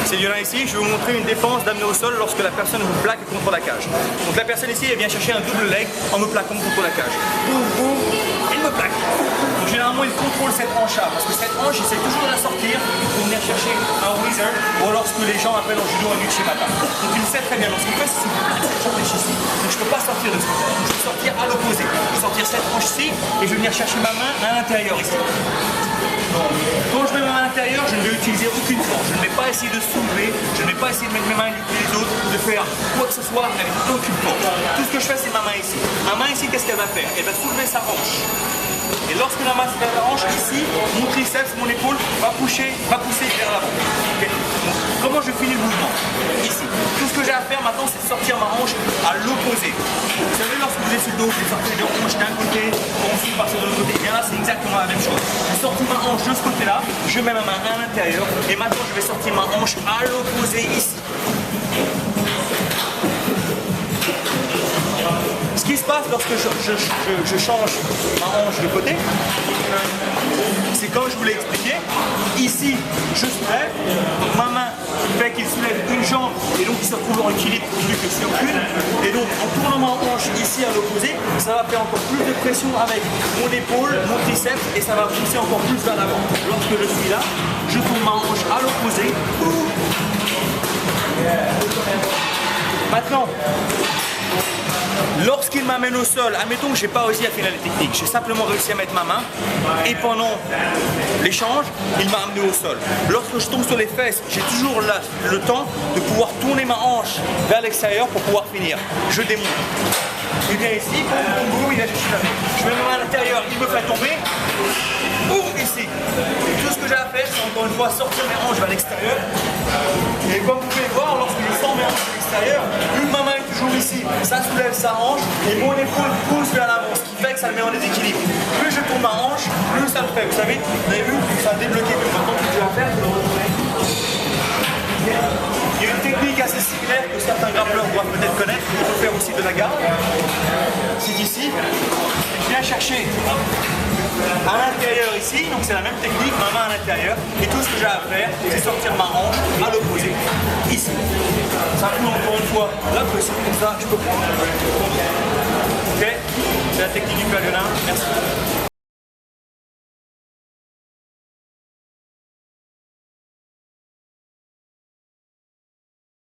C'est Lionel ici, je vais vous montrer une défense d'amener au sol lorsque la personne vous plaque contre la cage. Donc la personne ici, elle vient chercher un double leg en me plaquant contre la cage. Boum, boum, il me plaque. Donc généralement, il contrôle cette hanche-là, parce que cette hanche, il essaie toujours de la sortir pour venir chercher un whizzer, ou alors ce que les gens appellent en judo un uchimata. Donc il le sait très bien. Donc ce qu'il fait, c'est qu'il plaque cette hanche ici. Donc je ne peux pas sortir de ce côté. Je vais sortir à l'opposé. Je vais sortir cette hanche-ci et je vais venir chercher ma main à l'intérieur ici. Quand je mets ma main à l'intérieur, je ne vais utiliser aucune force. Je ne vais pas essayer de soulever, je ne vais pas essayer de mettre mes mains les autres, de faire quoi que ce soit avec aucune force. Tout ce que je fais, c'est ma main ici. Ma main ici, qu'est-ce qu'elle va faire? Elle va soulever sa hanche. Et lorsque la main se lève la hanche, ici, mon triceps, mon épaule va pousser vers l'avant. Okay. Comment je finis le mouvement? Ici. Tout ce que j'ai à faire maintenant, c'est de sortir ma hanche à l'opposé. Vous savez, lorsque vous êtes sur le dos, vous sortez les hanches d'un côté, ensuite passer de l'autre côté. Et bien là, c'est exactement la même chose. Je sortis ma hanche de ce côté-là, je mets ma main à l'intérieur, et maintenant je vais sortir ma hanche à l'opposé ici. Ce qui se passe lorsque je change ma hanche de côté, c'est comme je vous l'ai expliqué, ici je soulève, donc ma main fait qu'il soulève une jambe et donc il se retrouve en équilibre plus que sur une, et donc en tournant ma hanche ici à l'opposé, ça va faire encore plus de pression avec mon épaule, mon triceps, et ça va pousser encore plus vers l'avant. Lorsque je suis là, je tourne ma hanche à l'opposé. Maintenant, lorsqu'il m'amène au sol, admettons que je n'ai pas réussi à finir la technique, j'ai simplement réussi à mettre ma main et pendant l'échange, il m'a amené au sol. Lorsque je tombe sur les fesses, j'ai toujours là le temps de pouvoir tourner ma hanche vers l'extérieur pour pouvoir finir. Je démonte. Il vient ici, boum, boum, boum, il a cherché la main. Je mets ma main à l'intérieur, il me fait tomber. Boum, ici. Et tout ce que j'ai à faire, c'est encore une fois sortir mes hanches vers l'extérieur. Et comme vous pouvez voir, lorsque je sors mes hanches vers l'extérieur, une ma main est toujours ici, ça soulève sa hanche et mon épaule pousse vers l'avant, ce qui fait que ça le met en déséquilibre. Plus je tourne ma hanche, plus ça le fait. Vous savez, vous avez vu, ça a débloqué. Maintenant, tout ce que j'ai à faire, c'est de le retourner. Il y a une technique assez similaire que certains grappleurs doivent peut-être connaître. Il faut faire aussi de la garde. C'est ici. Je viens chercher à l'intérieur ici, donc c'est la même technique, ma main à l'intérieur, et tout ce que j'ai à faire, c'est sortir ma hanche à l'opposé, ici. Ça coule encore une fois la pression, comme ça je peux prendre. Ok, c'est la technique du Lionel. Merci.